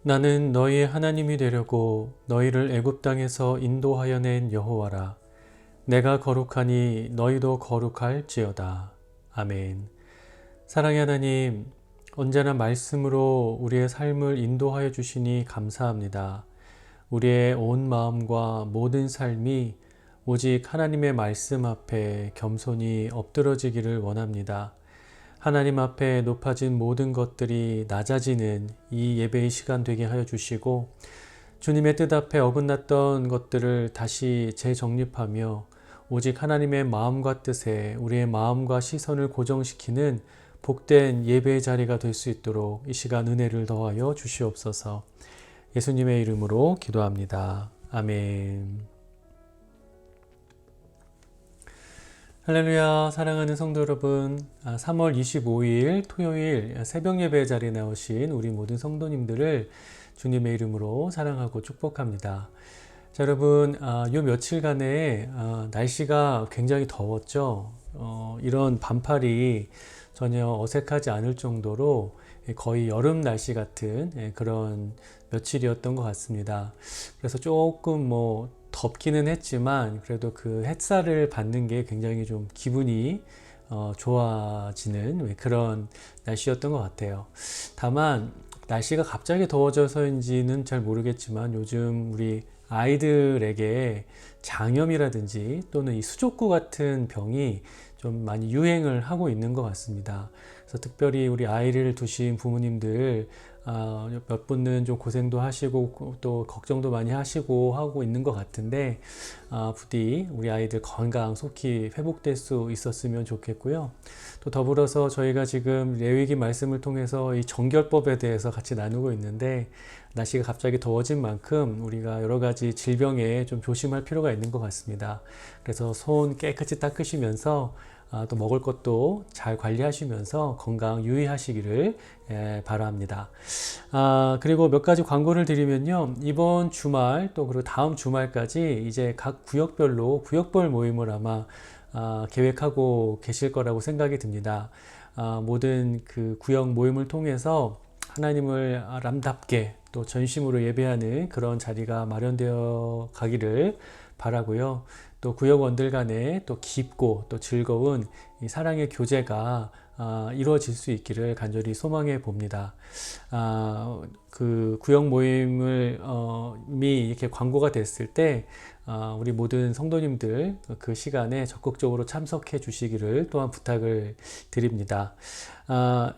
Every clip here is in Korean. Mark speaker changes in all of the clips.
Speaker 1: 나는 너희의 하나님이 되려고 너희를 애굽 땅에서 인도하여 낸 여호와라. 내가 거룩하니 너희도 거룩할지어다. 아멘. 사랑의 하나님, 언제나 말씀으로 우리의 삶을 인도하여 주시니 감사합니다. 우리의 온 마음과 모든 삶이 오직 하나님의 말씀 앞에 겸손히 엎드러지기를 원합니다. 하나님 앞에 높아진 모든 것들이 낮아지는 이 예배의 시간 되게 하여 주시고, 주님의 뜻 앞에 어긋났던 것들을 다시 재정립하며 오직 하나님의 마음과 뜻에 우리의 마음과 시선을 고정시키는 복된 예배의 자리가 될 수 있도록 이 시간 은혜를 더하여 주시옵소서. 예수님의 이름으로 기도합니다. 아멘. 할렐루야. 사랑하는 성도 여러분, 3월 25일 토요일 새벽 예배의 자리에 나오신 우리 모든 성도님들을 주님의 이름으로 사랑하고 축복합니다. 자, 여러분, 요 며칠간에 날씨가 굉장히 더웠죠. 이런 반팔이 전혀 어색하지 않을 정도로 거의 여름 날씨 같은 그런 며칠이었던 것 같습니다. 그래서 조금 덥기는 했지만 그래도 그 햇살을 받는 게 굉장히 좀 기분이 좋아지는 그런 날씨였던 것 같아요. 다만 날씨가 갑자기 더워져서인지는 잘 모르겠지만 요즘 우리 아이들에게 장염이라든지 또는 이 수족구 같은 병이 좀 많이 유행을 하고 있는 것 같습니다. 그래서 특별히 우리 아이를 두신 부모님들 몇 분은 좀 고생도 하시고 또 걱정도 많이 하시고 하고 있는 것 같은데 부디 우리 아이들 건강 속히 회복될 수 있었으면 좋겠고요. 또 더불어서 저희가 지금 레위기 말씀을 통해서 이 정결법에 대해서 같이 나누고 있는데 날씨가 갑자기 더워진 만큼 우리가 여러 가지 질병에 좀 조심할 필요가 있는 것 같습니다. 그래서 손 깨끗이 닦으시면서 또 먹을 것도 잘 관리하시면서 건강 유의하시기를 바랍니다. 그리고 몇 가지 광고를 드리면요. 이번 주말 또 그리고 다음 주말까지 이제 각 구역별로 구역별 모임을 아마 계획하고 계실 거라고 생각이 듭니다. 모든 그 구역 모임을 통해서 하나님을 아름답게 또 전심으로 예배하는 그런 자리가 마련되어 가기를 바라고요. 또 구역원들 간에 또 깊고 또 즐거운 이 사랑의 교제가 이루어질 수 있기를 간절히 소망해 봅니다. 그 구역 모임을 이렇게 광고가 됐을 때 우리 모든 성도님들 그 시간에 적극적으로 참석해 주시기를 또한 부탁을 드립니다.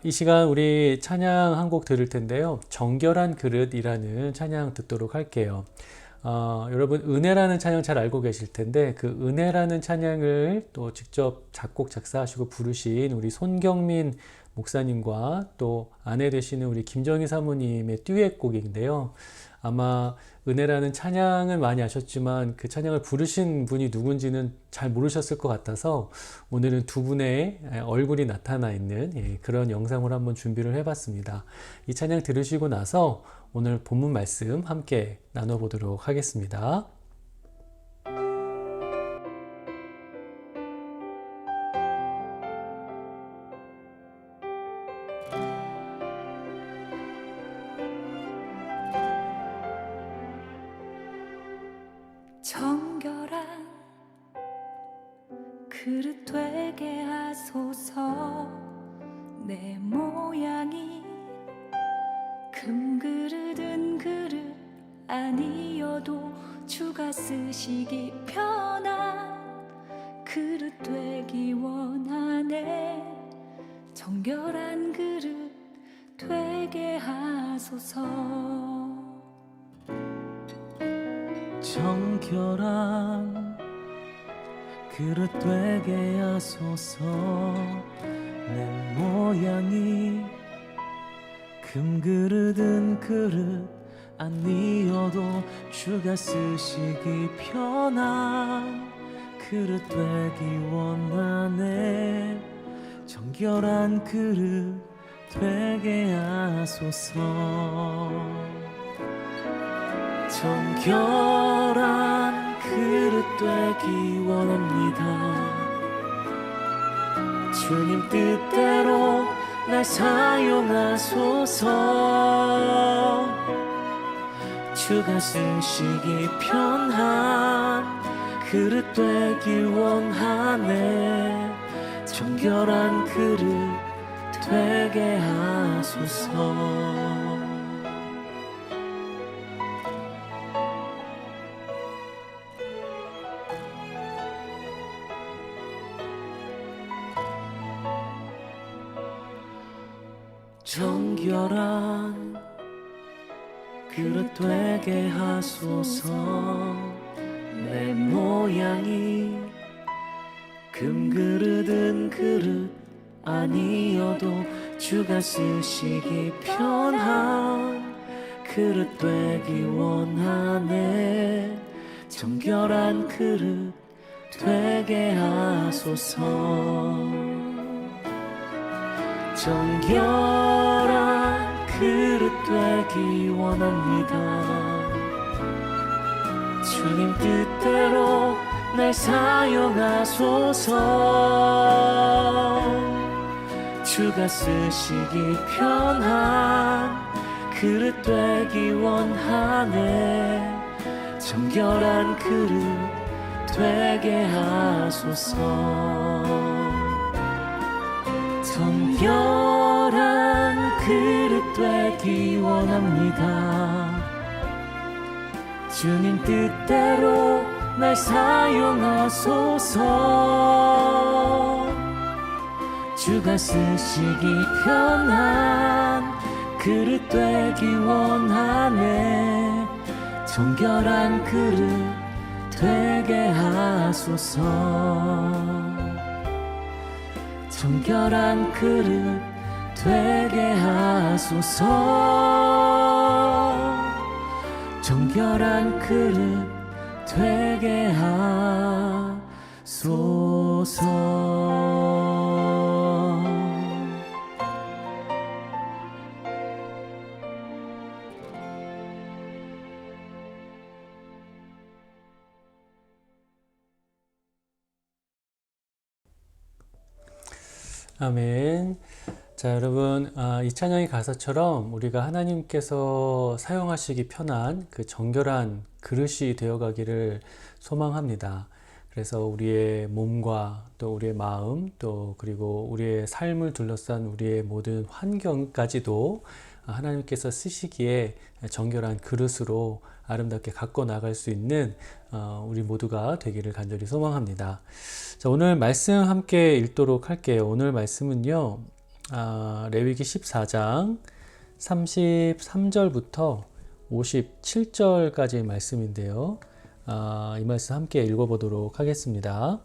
Speaker 1: 이 시간 우리 찬양 한 곡 들을 텐데요. 정결한 그릇이라는 찬양 듣도록 할게요. 여러분 은혜라는 찬양 잘 알고 계실 텐데 그 은혜라는 찬양을 또 직접 작곡 작사하시고 부르신 우리 손경민 목사님과 또 아내 되시는 우리 김정희 사모님의 듀엣곡인데요. 아마 은혜라는 찬양을 많이 아셨지만 그 찬양을 부르신 분이 누군지는 잘 모르셨을 것 같아서 오늘은 두 분의 얼굴이 나타나 있는 그런 영상을 한번 준비를 해봤습니다. 이 찬양 들으시고 나서 오늘 본문 말씀 함께 나눠보도록 하겠습니다.
Speaker 2: 정결한 그릇 되게 하소서. 내 모양이 금그릇 은그릇 아니어도 주가 쓰시기 편한 그릇 되기 원하네. 정결한 그릇 되게 하소서.
Speaker 3: 정결한 그릇 되게 하소서. 내 모양이 금그릇 은그릇 아니어도 주가 쓰시기 편한 그릇 되기 원하네. 정결한 그릇 되게 하소서. 정결한 그릇 되기 원합니다. 주님 뜻대로 날 사용하소서. 주가 쓰시기 편한 그릇 되길 원하네. 정결한 그릇 되게 하소서. 정결한 그릇 되게 하소서. 내 모양이 금그릇은 그릇 아니어도 주가 쓰시기 편한 그릇 되기 원하네. 정결한 그릇 되게 하소서. 정결한 그릇 되기 원합니다. 주님 뜻대로 날 사용하소서. 주가 쓰시기 편한 그릇 되기 원하네. 정결한 그릇 되게 하소서. 정결한 그릇 되기 원합니다. 주님 뜻대로 날 사용하소서. 주가 쓰시기 편한 그릇 되기 원하네. 정결한 그릇 되게 하소서. 정결한 그릇 되게 하소서. 정결한 그릇 되게 하소서.
Speaker 1: 아멘. 자, 여러분, 이 찬양의 가사처럼 우리가 하나님께서 사용하시기 편한 그 정결한 그릇이 되어가기를 소망합니다. 그래서 우리의 몸과 또 우리의 마음, 또 그리고 우리의 삶을 둘러싼 우리의 모든 환경까지도 하나님께서 쓰시기에 정결한 그릇으로 아름답게 갖고 나갈 수 있는 우리 모두가 되기를 간절히 소망합니다. 자, 오늘 말씀 함께 읽도록 할게요. 오늘 말씀은요, 레위기 14장 33절부터 57절까지 말씀인데요. 이 말씀 함께 읽어보도록 하겠습니다.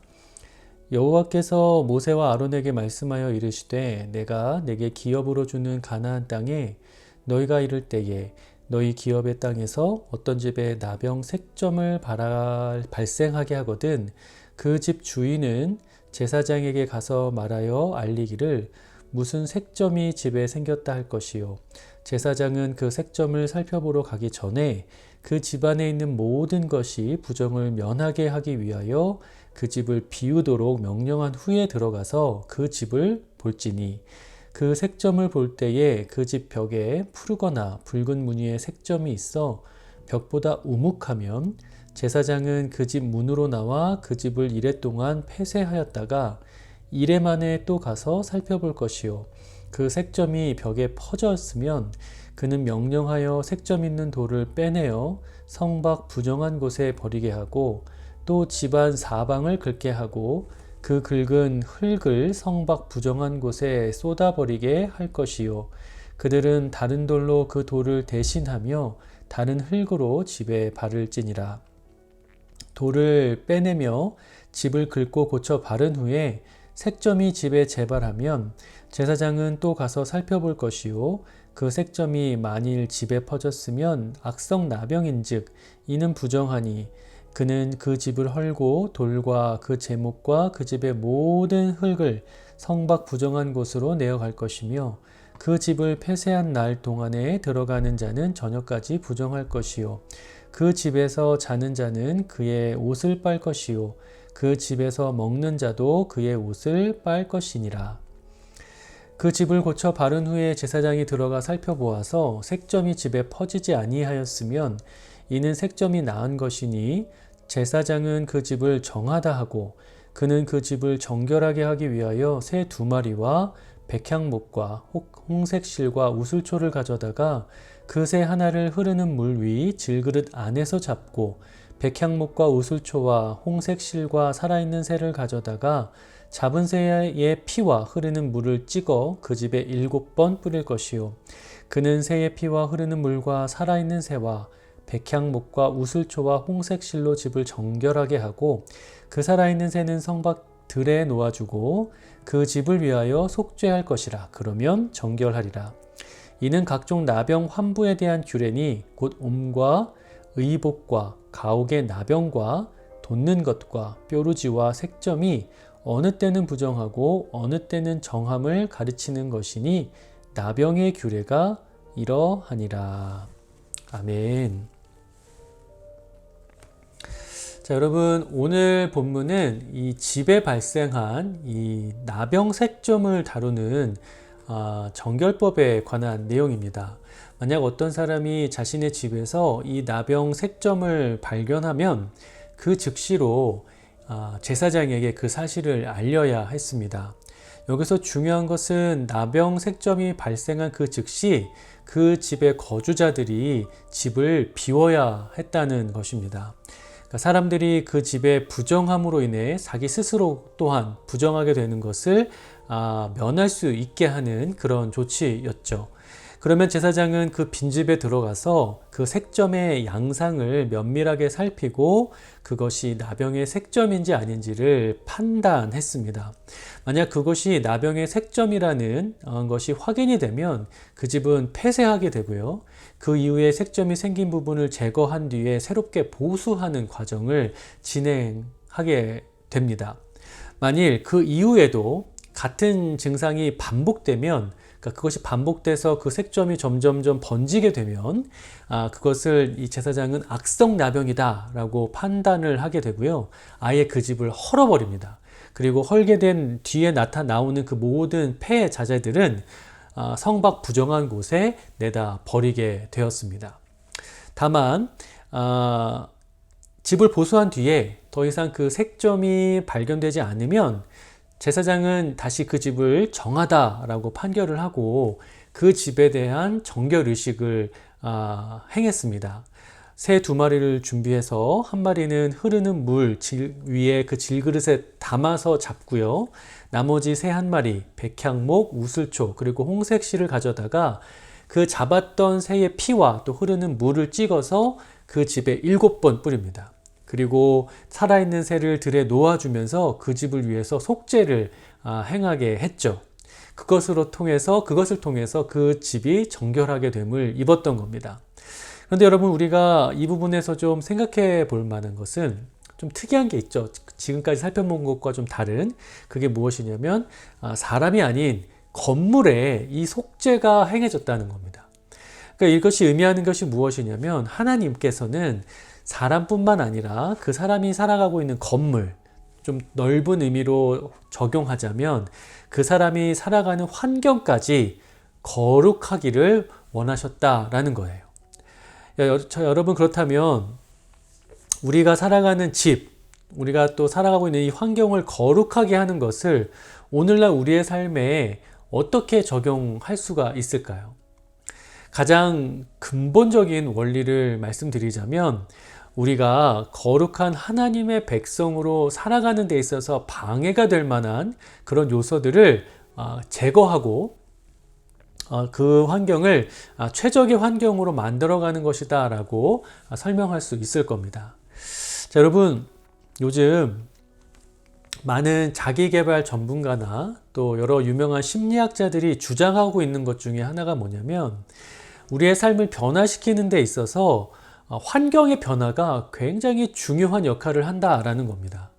Speaker 1: 여호와께서 모세와 아론에게 말씀하여 이르시되 내가 내게 기업으로 주는 가나안 땅에 너희가 이를 때에 너희 기업의 땅에서 어떤 집에 나병 색점을 발생하게 하거든 그 집 주인은 제사장에게 가서 말하여 알리기를 무슨 색점이 집에 생겼다 할 것이요. 제사장은 그 색점을 살펴보러 가기 전에 그 집안에 있는 모든 것이 부정을 면하게 하기 위하여 그 집을 비우도록 명령한 후에 들어가서 그 집을 볼지니 그 색점을 볼 때에 그 집 벽에 푸르거나 붉은 무늬의 색점이 있어 벽보다 우묵하면 제사장은 그 집 문으로 나와 그 집을 이레 동안 폐쇄하였다가 이레 만에 또 가서 살펴볼 것이요. 그 색점이 벽에 퍼졌으면 그는 명령하여 색점 있는 돌을 빼내어 성밖 부정한 곳에 버리게 하고 또 집안 사방을 긁게 하고 그 긁은 흙을 성밖 부정한 곳에 쏟아버리게 할 것이요. 그들은 다른 돌로 그 돌을 대신하며 다른 흙으로 집에 바를지니라. 돌을 빼내며 집을 긁고 고쳐 바른 후에 색점이 집에 재발하면 제사장은 또 가서 살펴볼 것이요. 그 색점이 만일 집에 퍼졌으면 악성 나병인즉 이는 부정하니 그는 그 집을 헐고 돌과 그 제목과 그 집의 모든 흙을 성밖 부정한 곳으로 내어갈 것이며 그 집을 폐쇄한 날 동안에 들어가는 자는 저녁까지 부정할 것이요. 그 집에서 자는 자는 그의 옷을 빨 것이요. 그 집에서 먹는 자도 그의 옷을 빨 것이니라. 그 집을 고쳐 바른 후에 제사장이 들어가 살펴보아서 색점이 집에 퍼지지 아니하였으면 이는 색점이 나은 것이니 제사장은 그 집을 정하다 하고 그는 그 집을 정결하게 하기 위하여 새 2마리와 백향목과 홍색실과 우슬초를 가져다가 그 새 하나를 흐르는 물 위 질그릇 안에서 잡고 백향목과 우슬초와 홍색실과 살아있는 새를 가져다가 잡은 새의 피와 흐르는 물을 찍어 그 집에 7번 뿌릴 것이요 그는 새의 피와 흐르는 물과 살아있는 새와 백향목과 우슬초와 홍색실로 집을 정결하게 하고 그 살아있는 새는 성박 들에 놓아주고 그 집을 위하여 속죄할 것이라. 그러면 정결하리라. 이는 각종 나병 환부에 대한 규례니 곧 옴과 의복과 가옥의 나병과 돋는 것과 뾰루지와 색점이 어느 때는 부정하고 어느 때는 정함을 가르치는 것이니 나병의 규례가 이러하니라. 아멘. 자, 여러분, 오늘 본문은 이 집에 발생한 이 나병 색점을 다루는 정결법에 관한 내용입니다. 만약 어떤 사람이 자신의 집에서 이 나병 색점을 발견하면 그 즉시로 제사장에게 그 사실을 알려야 했습니다. 여기서 중요한 것은 나병 색점이 발생한 그 즉시 그 집의 거주자들이 집을 비워야 했다는 것입니다. 사람들이 그 집의 부정함으로 인해 자기 스스로 또한 부정하게 되는 것을 면할 수 있게 하는 그런 조치였죠. 그러면 제사장은 그 빈집에 들어가서 그 색점의 양상을 면밀하게 살피고 그것이 나병의 색점인지 아닌지를 판단했습니다. 만약 그것이 나병의 색점이라는 것이 확인이 되면 그 집은 폐쇄하게 되고요. 그 이후에 색점이 생긴 부분을 제거한 뒤에 새롭게 보수하는 과정을 진행하게 됩니다. 만일 그 이후에도 같은 증상이 반복되면 그것이 반복돼서 그 색점이 점점점 번지게 되면 그것을 이 제사장은 악성 나병이다 라고 판단을 하게 되고요. 아예 그 집을 헐어버립니다. 그리고 헐게 된 뒤에 나오는 그 모든 폐 자재들은 성박 부정한 곳에 내다 버리게 되었습니다. 다만 집을 보수한 뒤에 더 이상 그 색점이 발견되지 않으면 제사장은 다시 그 집을 정하다라고 판결을 하고 그 집에 대한 정결의식을 행했습니다. 새 2마리를 준비해서 한 마리는 흐르는 물 위에 그 질그릇에 담아서 잡고요. 나머지 새 1마리, 백향목, 우슬초, 그리고 홍색실을 가져다가 그 잡았던 새의 피와 또 흐르는 물을 찍어서 그 집에 7번 뿌립니다. 그리고 살아있는 새를 들에 놓아주면서 그 집을 위해서 속죄를 행하게 했죠. 그것을 통해서 그 집이 정결하게 됨을 입었던 겁니다. 그런데 여러분, 우리가 이 부분에서 좀 생각해 볼 만한 것은 좀 특이한 게 있죠. 지금까지 살펴본 것과 좀 다른 그게 무엇이냐면 사람이 아닌 건물에 이 속죄가 행해졌다는 겁니다. 그러니까 이것이 의미하는 것이 무엇이냐면 하나님께서는 사람뿐만 아니라 그 사람이 살아가고 있는 건물, 좀 넓은 의미로 적용하자면 그 사람이 살아가는 환경까지 거룩하기를 원하셨다라는 거예요. 여러분, 그렇다면 우리가 살아가는 집, 우리가 또 살아가고 있는 이 환경을 거룩하게 하는 것을 오늘날 우리의 삶에 어떻게 적용할 수가 있을까요? 가장 근본적인 원리를 말씀드리자면 우리가 거룩한 하나님의 백성으로 살아가는 데 있어서 방해가 될 만한 그런 요소들을 제거하고 그 환경을 최적의 환경으로 만들어가는 것이다 라고 설명할 수 있을 겁니다. 자, 여러분, 요즘 많은 자기개발 전문가나 또 여러 유명한 심리학자들이 주장하고 있는 것 중에 하나가 뭐냐면 우리의 삶을 변화시키는 데 있어서 환경의 변화가 굉장히 중요한 역할을 한다라는 겁니다.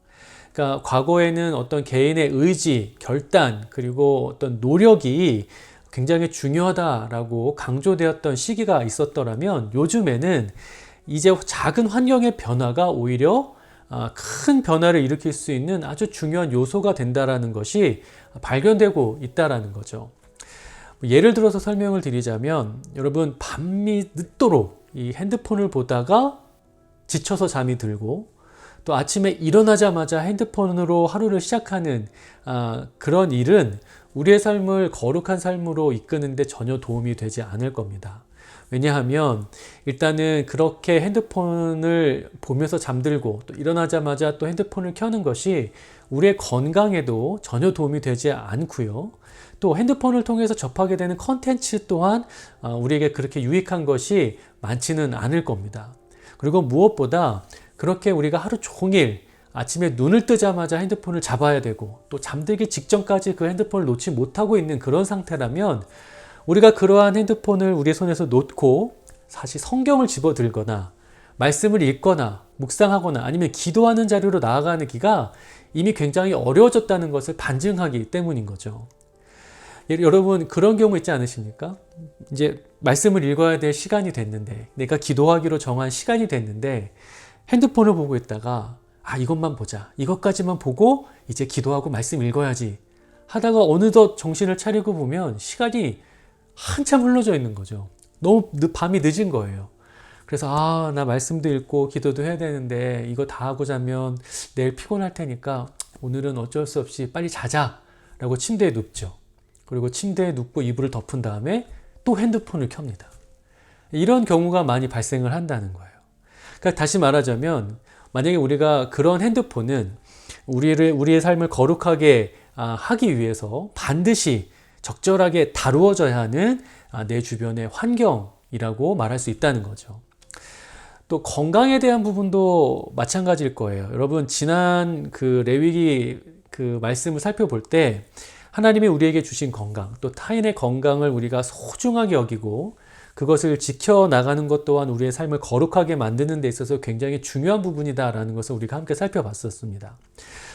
Speaker 1: 그러니까 과거에는 어떤 개인의 의지, 결단, 그리고 어떤 노력이 굉장히 중요하다라고 강조되었던 시기가 있었더라면 요즘에는 이제 작은 환경의 변화가 오히려 큰 변화를 일으킬 수 있는 아주 중요한 요소가 된다라는 것이 발견되고 있다라는 거죠. 예를 들어서 설명을 드리자면 여러분, 밤이 늦도록 이 핸드폰을 보다가 지쳐서 잠이 들고 또 아침에 일어나자마자 핸드폰으로 하루를 시작하는 그런 일은 우리의 삶을 거룩한 삶으로 이끄는데 전혀 도움이 되지 않을 겁니다. 왜냐하면 일단은 그렇게 핸드폰을 보면서 잠들고 또 일어나자마자 또 핸드폰을 켜는 것이 우리의 건강에도 전혀 도움이 되지 않고요. 또 핸드폰을 통해서 접하게 되는 컨텐츠 또한 우리에게 그렇게 유익한 것이 많지는 않을 겁니다. 그리고 무엇보다 그렇게 우리가 하루 종일 아침에 눈을 뜨자마자 핸드폰을 잡아야 되고 또 잠들기 직전까지 그 핸드폰을 놓지 못하고 있는 그런 상태라면 우리가 그러한 핸드폰을 우리의 손에서 놓고 사실 성경을 집어들거나 말씀을 읽거나 묵상하거나 아니면 기도하는 자리로 나아가는 기가 이미 굉장히 어려워졌다는 것을 반증하기 때문인 거죠. 여러분 그런 경우 있지 않으십니까? 이제 말씀을 읽어야 될 시간이 됐는데 내가 기도하기로 정한 시간이 됐는데 핸드폰을 보고 있다가 이것만 보자, 이것까지만 보고 이제 기도하고 말씀 읽어야지 하다가 어느덧 정신을 차리고 보면 시간이 한참 흘러져 있는 거죠. 너무 밤이 늦은 거예요. 그래서 나 말씀도 읽고 기도도 해야 되는데 이거 다 하고 자면 내일 피곤할 테니까 오늘은 어쩔 수 없이 빨리 자자 라고 침대에 눕죠. 그리고 침대에 눕고 이불을 덮은 다음에 또 핸드폰을 켭니다. 이런 경우가 많이 발생을 한다는 거예요. 그러니까 다시 말하자면 만약에 우리가 그런 핸드폰은 우리의 삶을 거룩하게 하기 위해서 반드시 적절하게 다루어져야 하는 내 주변의 환경이라고 말할 수 있다는 거죠. 또 건강에 대한 부분도 마찬가지일 거예요. 여러분 지난 그 레위기 그 말씀을 살펴볼 때 하나님이 우리에게 주신 건강 또 타인의 건강을 우리가 소중하게 여기고 그것을 지켜나가는 것 또한 우리의 삶을 거룩하게 만드는 데 있어서 굉장히 중요한 부분이다라는 것을 우리가 함께 살펴봤었습니다.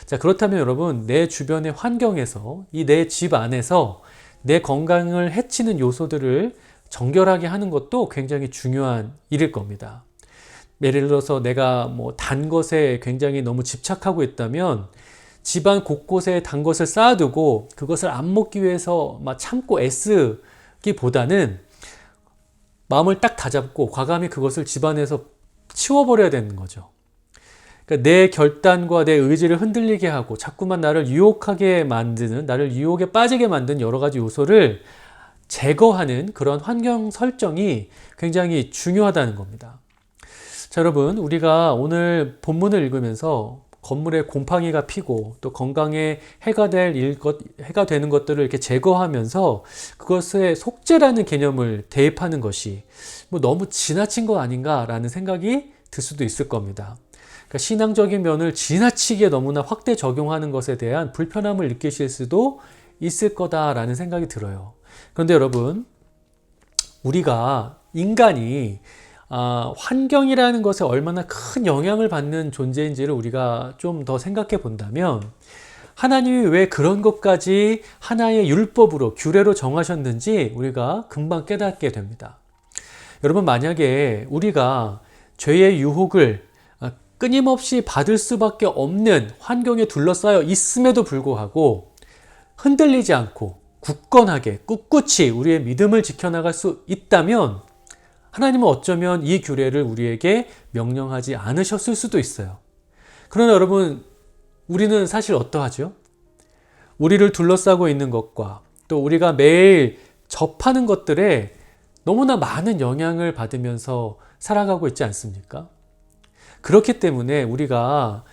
Speaker 1: 자, 그렇다면 여러분 내 주변의 환경에서 이 내 집 안에서 내 건강을 해치는 요소들을 정결하게 하는 것도 굉장히 중요한 일일 겁니다. 예를 들어서 내가 단 것에 굉장히 너무 집착하고 있다면 집안 곳곳에 단 것을 쌓아두고 그것을 안 먹기 위해서 막 참고 애쓰기보다는 마음을 딱 다잡고 과감히 그것을 집안에서 치워버려야 되는 거죠. 그러니까 내 결단과 내 의지를 흔들리게 하고 자꾸만 나를 유혹하게 만드는, 나를 유혹에 빠지게 만드는 여러 가지 요소를 제거하는 그런 환경 설정이 굉장히 중요하다는 겁니다. 자, 여러분, 우리가 오늘 본문을 읽으면서 건물에 곰팡이가 피고 또 건강에 해가 되는 것들을 이렇게 제거하면서 그것에 속죄라는 개념을 대입하는 것이 너무 지나친 거 아닌가라는 생각이 들 수도 있을 겁니다. 그러니까 신앙적인 면을 지나치게 너무나 확대 적용하는 것에 대한 불편함을 느끼실 수도 있을 거다라는 생각이 들어요. 그런데 여러분, 우리가 인간이 환경이라는 것에 얼마나 큰 영향을 받는 존재인지를 우리가 좀 더 생각해 본다면 하나님이 왜 그런 것까지 하나의 율법으로 규례로 정하셨는지 우리가 금방 깨닫게 됩니다. 여러분, 만약에 우리가 죄의 유혹을 끊임없이 받을 수밖에 없는 환경에 둘러싸여 있음에도 불구하고 흔들리지 않고 굳건하게 꿋꿋이 우리의 믿음을 지켜나갈 수 있다면 하나님은 어쩌면 이 규례를 우리에게 명령하지 않으셨을 수도 있어요. 그러나 여러분, 우리는 사실 어떠하죠? 우리를 둘러싸고 있는 것과 또 우리가 매일 접하는 것들에 너무나 많은 영향을 받으면서 살아가고 있지 않습니까? 그렇기 때문에 우리가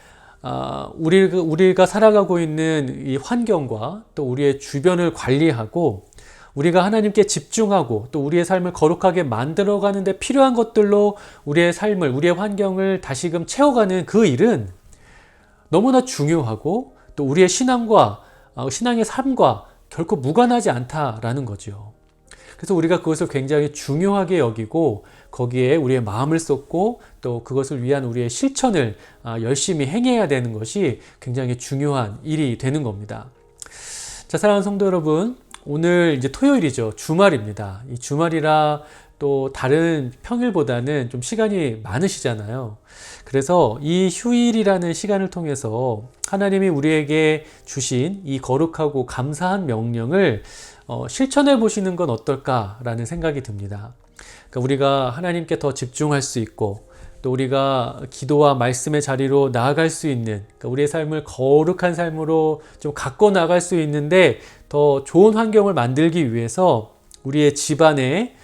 Speaker 1: 살아가고 있는 이 환경과 또 우리의 주변을 관리하고 우리가 하나님께 집중하고 또 우리의 삶을 거룩하게 만들어가는 데 필요한 것들로 우리의 삶을, 우리의 환경을 다시금 채워가는 그 일은 너무나 중요하고 또 우리의 신앙의 삶과 결코 무관하지 않다라는 거죠. 그래서 우리가 그것을 굉장히 중요하게 여기고 거기에 우리의 마음을 쏟고 또 그것을 위한 우리의 실천을 열심히 행해야 되는 것이 굉장히 중요한 일이 되는 겁니다. 자, 사랑하는 성도 여러분, 오늘 이제 토요일이죠. 주말입니다. 이 주말이라 또 다른 평일보다는 좀 시간이 많으시잖아요. 그래서 이 휴일이라는 시간을 통해서 하나님이 우리에게 주신 이 거룩하고 감사한 명령을 실천해 보시는 건 어떨까라는 생각이 듭니다. 그러니까 우리가 하나님께 더 집중할 수 있고 또 우리가 기도와 말씀의 자리로 나아갈 수 있는, 그러니까 우리의 삶을 거룩한 삶으로 좀 갖고 나갈 수 있는데 더 좋은 환경을 만들기 위해서 우리의 집안에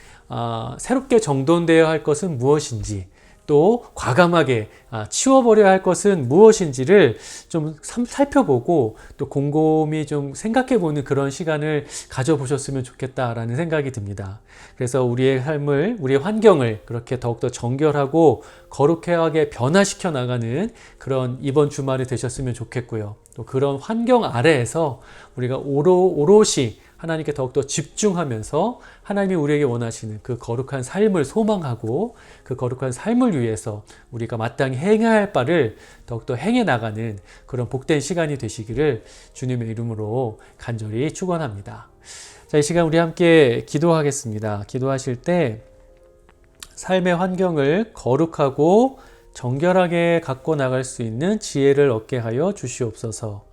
Speaker 1: 새롭게 정돈되어야 할 것은 무엇인지, 또 과감하게 치워버려야 할 것은 무엇인지를 좀 살펴보고 또 곰곰이 좀 생각해보는 그런 시간을 가져보셨으면 좋겠다라는 생각이 듭니다. 그래서 우리의 삶을, 우리의 환경을 그렇게 더욱더 정결하고 거룩하게 변화시켜 나가는 그런 이번 주말이 되셨으면 좋겠고요. 또 그런 환경 아래에서 우리가 오롯이 하나님께 더욱더 집중하면서 하나님이 우리에게 원하시는 그 거룩한 삶을 소망하고 그 거룩한 삶을 위해서 우리가 마땅히 행해야 할 바를 더욱더 행해 나가는 그런 복된 시간이 되시기를 주님의 이름으로 간절히 축원합니다. 자, 이 시간 우리 함께 기도하겠습니다. 기도하실 때 삶의 환경을 거룩하고 정결하게 갖고 나갈 수 있는 지혜를 얻게 하여 주시옵소서.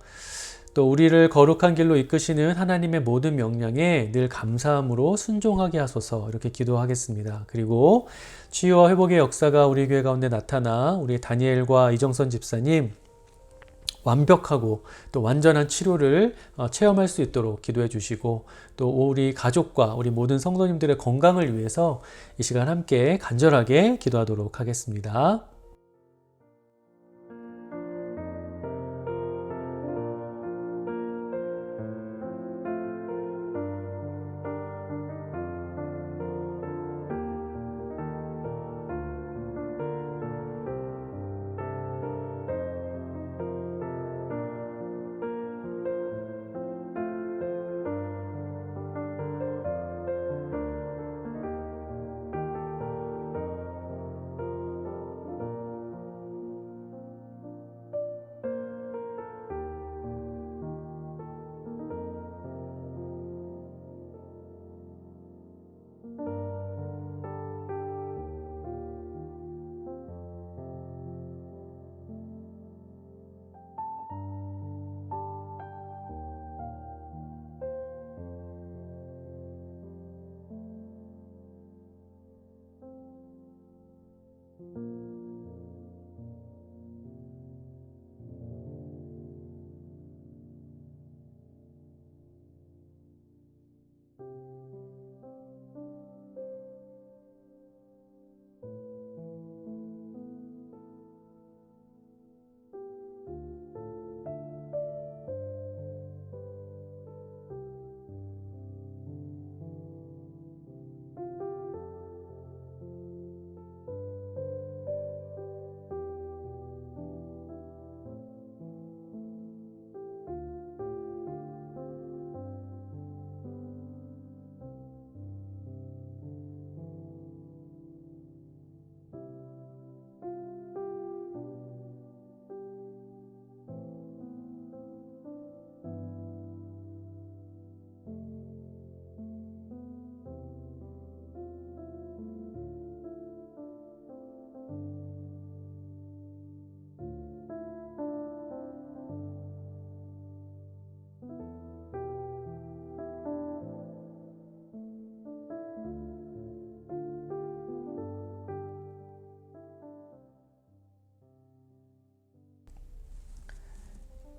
Speaker 1: 또 우리를 거룩한 길로 이끄시는 하나님의 모든 명령에 늘 감사함으로 순종하게 하소서, 이렇게 기도하겠습니다. 그리고 치유와 회복의 역사가 우리 교회 가운데 나타나 우리 다니엘과 이정선 집사님 완벽하고 또 완전한 치료를 체험할 수 있도록 기도해 주시고, 또 우리 가족과 우리 모든 성도님들의 건강을 위해서 이 시간 함께 간절하게 기도하도록 하겠습니다.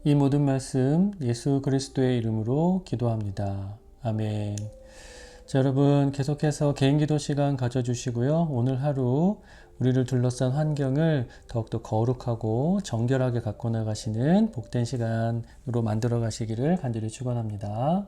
Speaker 1: 이 모든 말씀 예수 그리스도의 이름으로 기도합니다. 아멘. 자, 여러분 계속해서 개인 기도 시간 가져주시고요. 오늘 하루 우리를 둘러싼 환경을 더욱더 거룩하고 정결하게 갖고 나가시는 복된 시간으로 만들어 가시기를 간절히 축원합니다.